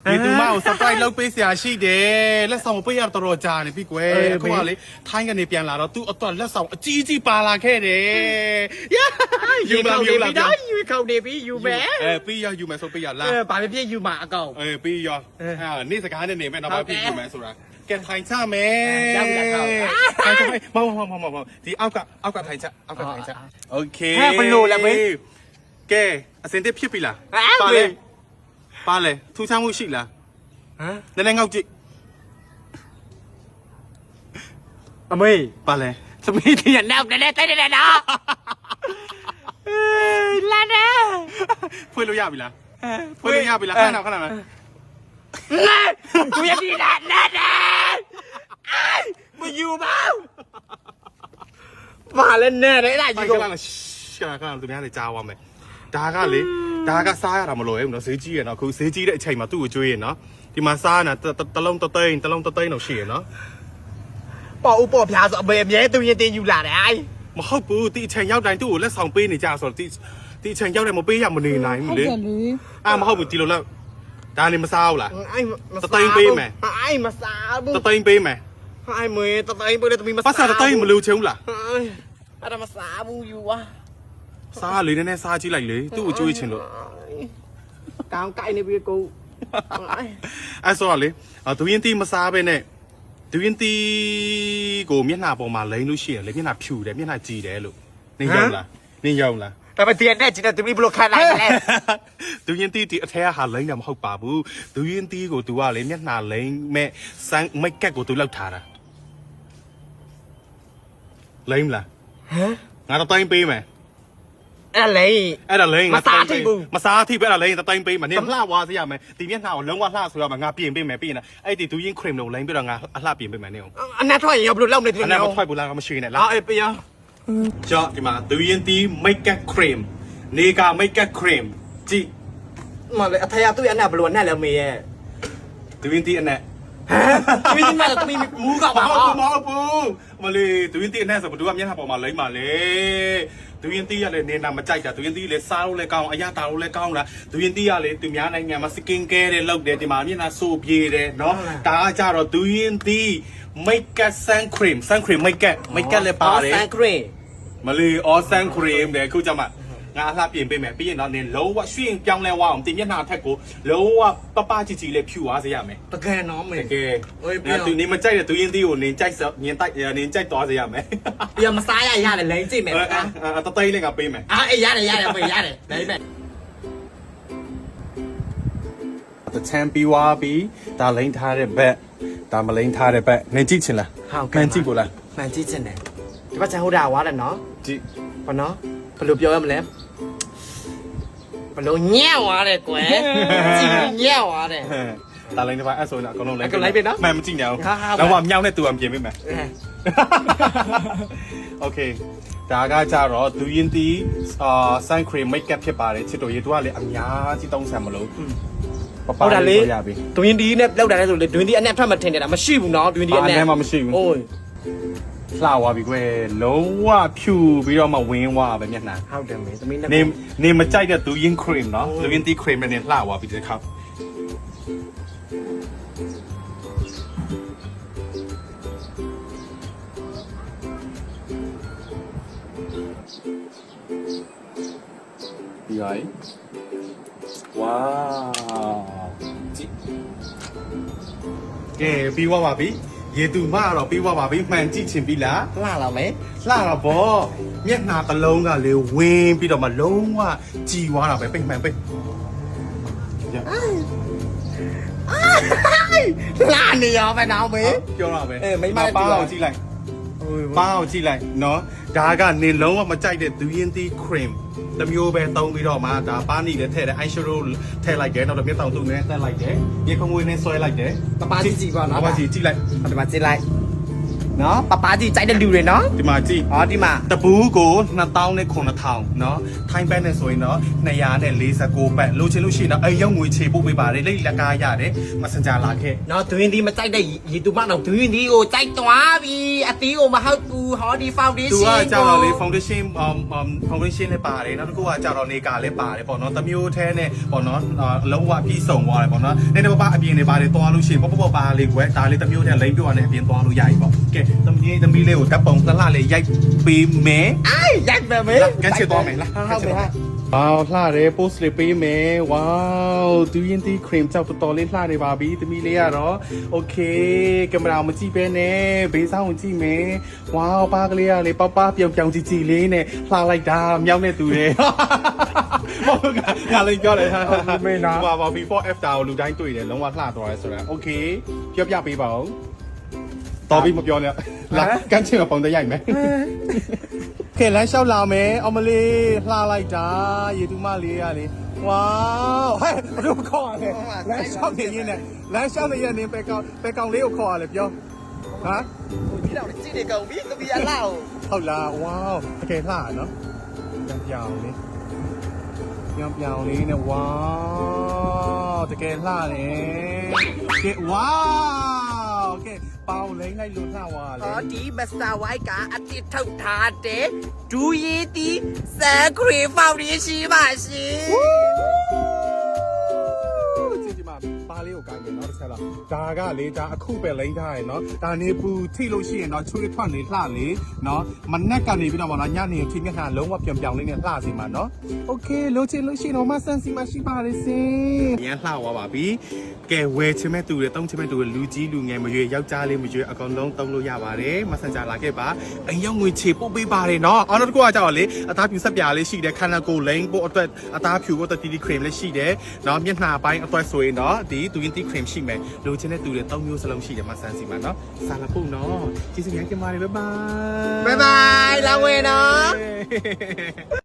ဒီတူမကို surprise လုပ်ပေးစရာရှိတယ်လက်ဆောင်ပေးရတော်ကြာနေပြီကွယ်အခုကလေထိုင်းကနေပြန်လာတော့သူ့အတွက်လက်ဆောင်အကြီးကြီးပါလာခဲ့တယ်ယူမလားယူခေါင်းနေပြီယူမယ်ပေးရယူမယ်ဆိုပေးရလားဘာဖြစ်ဖြစ်ယူမှာအကောင်ပေးရနေ့စကားနဲ့နေမယ်တော့ဘာဖြစ်ယူမယ်ဆိုတာကဲထိုင်ချမယ်ရောက်လာတော့ထိုင်ချမယ်မဒီအောက်ကထိုင်ချโอเคဘလို့လဲမေးကဲအစင်တစ်ဖြစ်ပြီလားပါလေထူးခြားမှုရှိလားနည်းနည်းငေါက်ကြည့်အမေပါလေသမီးတည်းနောက်နည်းနည်းတိုက်တယ်နော်လာနေဖွေးလို့ရပြီလားဖွေးလို့ရပြီလားခဏခဏသူရပြီလားလာနေမယူပါဘာလဲနဲ့လေအဲ့ဒါကြီးကရှာခဏသူများလည်းကြားသွားမယ်ဒါကလေဒါကစားရတာမလို့ရဲ့နော်ဈေးကြီးရနော်အခုဈေးကြီးတဲ့အချိန်မှာသူ့ကိုကျွေးရနော်ဒီမှာစားနေတာတလုံးတသိန်းတော့ရှိရနော်ပေါ့ဖျားဆိုအမေအမြဲသူရင်တင်ယူလာတယ်မဟုတ်ဘူးဒီအချိန်ရောက်တိုင်းသူ့ကိုလက်ဆောင်ပေးနေကြဆိုတော့ဒီအချိန်ရောက်တယ်မပေးရမနေနိုင်ဘူးလေမဟုတ်ဘူးဒီလိုလောက်ဒါနေမစားဘူးလားတသိန်းပေးမယ်မစားဘူးတသိန်းပေးမယ်မေတသိန်းပေးတယ်သမီးမစားပတ်စံတသိန်းမလို့ချင်ဘူးလားအဲ့ဒါမစားဘူးယူဝါစားလေနည်းနည်းစားကြည့်လိုက်လေသူ့ကိုကျွေးချင်လို့ကောင်းကြိုက်နေပြီကိုအဲ့ဆိုတော့လေဒူရင်တီမစားပဲနဲ့ဒူရင်တီကိုမျက်နှာပေါ်မှာလိမ့်လို့ရှိရင်လေမျက်နှာဖြူတယ်မျက်နှာကြည်တယ်လို့နင်းရောက်လားဒါပေမဲ့ဒီနဲ့ကျင်တဲ့သမီးဘလို့ခံလိုက်လဲဒူရင်တီဒီအထက်ကဟာလိမ့်တာမဟုတ်ပါဘူးဒူရင်တီကိုသူကလေမျက်နှာလိမ့်မဲ့စမ်းမိတ်ကပ်ကိုသူလောက်ထားတာလိမ့်လားငါတော့တိုင်းပေးမယ်အဲ့ဒါလိမ့်မစားထိဘူးပဲအဲ့ဒါလိမ့်တတိုင်းပေးမယ်နင်လှဝါစေရမယ်ဒီမျက်နှာကိုလုံးဝလှဆိုရမှာငါပြင်ပေးမယ်ပြီးရင်အဲ့ဒီဒူရင်ခရင်လုံးလိမ့်ပြီးတော့ငါအလှပြင်ပေးမယ်နင်အနက်ထွက်ရင်ရောဘလို့လောက်နေတယ်အနက်မထွက်ဘူးလားငါမရှိနဲ့လားအေးပြရကြောက်ဒီမှာဒူရင်တီမိတ်ကပ်ခရင်နေကမိတ်ကပ်ခရင်ကြည့်မလေးအထရသူ့အနက်ဘလို့အနက်လည်းမေးရဲ့ဒူရင်တီအနက်သမီးမသမီးမူးကပါမဟုတ်ဘူးမလေးဒူရင်တီအနက်ဆိုဘသူကမျက်နှာပေါ်မှာလိမ့်ပါလေဒူရင်တီကလည်းနေနာမကြိုက်တာဒူရင်တီလည်းစားလို့လည်းကောင်းအရတာလို့လည်းကောင်းလားဒူရင်တီကလည်းသူများနိုင်ငံမှာစကင်ကဲတဲ့လုပ်တယ်ဒီမှာမျက်နှာဆိုးပြေးတယ်နော်ဒါကကြတော့ဒူရင်တီမိတ်ကပ်ဆန်ခရင်မိတ်ကပ်လည်းပါတယ်ဆန်ခရင်မလေးအော်ဆန်ခရင်တဲ့အခုကြမှာငါအလှပြင်ပေးမယ်ပြီးရင်တော့နင်လုံးဝရွှင်ပြောင်းလဲဝအောင်တင်မျက်နှာထက်ကိုလုံးဝပကြည်ကြည်လေးဖြူသွားစေရမယ်တကယ်နော်မေတကယ်သူနေမကြိုက်တဲ့သူရင်းသီးကိုနင်ကြိုက်နင်ကြိုက်သွားစေရမယ်ပြမစားရတယ်လိမ့်ကြည့်မယ်တသိန်းလေးကပေးမယ်အေးရတယ်မေရတယ်လိမ့်မယ်တချမ်းပြီးွားပြီးဒါလိမ့်ထားတဲ့ဘက်ဒါမလိမ့်ထားတဲ့ဘက်နင်ကြည့်ချင်လားမှန်ကြည့်ကိုလားမှန်ကြည့်ချင်တယ်ဒီဘက်ချန်ဟုတ်တာဝါတယ်နော်ကြည့်ဘာနော်ဘယ်လိုပြောရမလဲဘယ်လိုညံ့သွားတယ်ကွယ်ကြည့်ညံ့သွားတယ်ဒါလိမ့်တစ်ပိုင်းအဲ့ဆိုရင်အကုန်လုံးလိုက်ပြီနော်မှန်မကြည့်နေအောင်တော့မှမြောက်နဲ့တူအောင်ပြင်ပေးမယ်โอเคဒါကကြတော့ဒူရင်တီဆန်ခရီမိတ်ကပ်ဖြစ်ပါတယ်ချစ်တို့ရေတူကလည်းအများကြီးသုံးဆံမလို့ဟုတ်တယ်လေဒူရင်တီနဲ့လောက်တာလဲဆိုလေဒူရင်တီအနက်ထွက်မထင်နေတာမရှိဘူးနော်ဒူရင်တီအနက်မှမရှိဘူးဟုတ်လှဝါပြီကွယ်လုံးဝဖြူပြီးတော့မှဝင်းဝါပဲမျက်နှာဟုတ်တယ်မေသမီးနေမကြိုက်တဲ့ဒူရင်ခရင်နော်ဒူရင်တီခရင်နဲ့လှဝါပြီဒီခါRight. Wow. ကဲပြီးသွားပါပြီရေတူမကတော့ပြီးသွားပါပြီမှန်ကြည့်ချင်ပြီလားလှတော့မေလှတော့ဗောမျက်နှာတစ်လုံးကလေဝင်းပြီးတော့မှလုံးဝကြည်သွားတာပဲပိတ်မှန်ပိတ်လှနေရောပဲနော်မေပြောတာပဲမိမပါအောင်ကြည့်လိုက်ပါအောင်ကြည့်လိုက်နော်ဒါကနေလုံးဝမကြိုက်တဲ့ဒူရင်တီခရင်တမျိုးပဲတုံးပြီးတော့မှဒါပါနီလည်းထည့်တယ် eyeshadow ထည့်လိုက်တယ်နောက်တော့မျက်တောင်သူနဲ့တက်လိုက်တယ်ရေခုံငွေနဲ့ဆွဲလိုက်တယ်ပပကြည့်ပါနော်ပပကြည့်လိုက်ဒီမှာကြည့်လိုက် နော်ပပကြီးကြိုက်တဲ့လူတွေနော် ဒီမှာကြည့် ဟောဒီမှာ တပူးကို29,000เนาะထိုင်းဘတ်နဲ့ဆိုရင်တော့249ဘတ်လိုချင်လို့ရှိရင်တော့အယုံငွေချေပို့ပေးပါတယ်လိတ်လက်ကားရတယ် Messenger လာခဲ့ နော်ဒွင်းဒီမကြိုက်တဲ့ရေတူမတော့ဒွင်းဒီကိုကြိုက်သွားပြီအတီးကိုမဟုတ်ဘူးဟောဒီ သူ foundation ကကြောက်တော့လေ foundation foundation လည်းပါတယ်နောက်တစ်ခုကကြောက်တော့နေကလည်းပါတယ်ပေါ့နော်တမျိုးထဲနဲ့ပေါ့နော်အလုံးဝပြီးဆုံးသွားတယ်ပေါ့နော်နည်းနည်းပါးအပြင်တွေပါတယ်သွားလို့ရှိရင်ပေါ့ပါလေးကွယ်ဒါလေးတမျိုးထဲလိမ့်ပြောနေအပြင်သွားလို့ရပြီပေါ့ကဲသမီးလေးကိုဓာတ်ပုံတစ်လှလေးရိုက်ပေးမယ် အိုင်ရိုက်ပါမယ် ကန်ချစ်သွားမယ်လား ဟုတ်ပြီဟာ လှတယ် post လေးပေးမယ်ဝေါတူရင်တီ cream ကြောက်တော်တော်လေးလှနေပါပြီသမီးလေးကတော့ okay ကင်မရာမကြည့်ပဲနဲ့ဘေးဆောင်ကိုကြည့်မယ်ဝေါပါကလေးကလေပပပြောင်ကြည့်ကြည့်လေးနဲ့လှလိုက်တာမြောက်နေသူတယ်ဟုတ်ကဲ့ငါလည်းပြောတယ်ဟာမင်းနာပါ before after ကိုလူတိုင်းတွေ့တယ်လုံးဝလှသွားတယ်ဆိုတာ okay ပြောပြပေးပါဦးတော်ပြီမပြောနဲ့လာကန်ချင်ပုံတရိုက်မယ်ကဲလမ်းလျှောက်လာမယ်အမလေးလှလိုက်တာရေတူမလေးရလေဝေါဟဲ့ဘယ်လိုခေါ်ရလဲလမ်းလျှောက်နေရင်းနဲ့လမ်းလျှောက်နေရနေပဲကောင်လေးကိုခေါ်ရလေပြောဟမ် ဒီတော့ကြည့်နေကုန်ပြီတပီအလောက် ဟုတ်လားဝေါတကယ်လှနော်ပြောင်လေးနဲ့ဝေါတကယ်လှတယ်ကဲဝေါကဲပေါင်းလိမ့်လိုက်လို့လှသွားလေ ဟောဒီမစတာဝိုက်ကအတိထုတ်ထားတဲ့ဒူရီတီစန်ခရီဖောင်ဒေးရှင်းပါရှင် ကြည့်ဒီမှာပါလေးကိုကိုင်းမယ်နော်တစ်ချက်လောက်ဒါကလေဒါအခုပဲလိမ့်ထားရယ်နော်ဒါနေပူထိလို့ရှိရင်တော့ချွေးထွက်နေလှလေနော်မနက်ကနေပြီးတော့ဗောနော်ညနေထိမျက်နှာလုံးဝပြောင်လေးနဲ့လှစီမှာနော်โอเคလိုချင်လို့ရှိရင်တော့မဆန်စီမရှိပါလေစင်ရန်လှသွားပါပြီကဲဝယ်ချင်မဲ့သူတွေတုံးချင်မဲ့သူတွေလူကြီးလူငယ်မရွေယောက်ျားလေးမရွေအကောင်လုံးတုံးလို့ရပါတယ်မဆန်ဂျာလာခဲ့ပါအရောက်ငွေချေပို့ပေးပါတယ်နော်အော်နောက်တစ်ခုကကြောက်လေအသားဖြူဆက်ပြားလေးရှိတယ်ခန္ဓာကိုယ်လိမ့်ပို့အတွက်အသားဖြူကိုတတီတီ cream လေးရှိတယ်နော်မျက်နှာပိုင်းအတွက်ဆိုရင်တော့ဒီတူရင်တီ cream ရှိမယ်လိုချင်တဲ့သူတွေ3မျိုးစလုံးရှိတယ်မဆန်စီမှာနော်ဆာလာပုတ်နော်ကျေးဇူးများတင်ပါတယ်ဘိုင်ဘိုင် ဘိုင်ဘိုင်လာဝဲနော်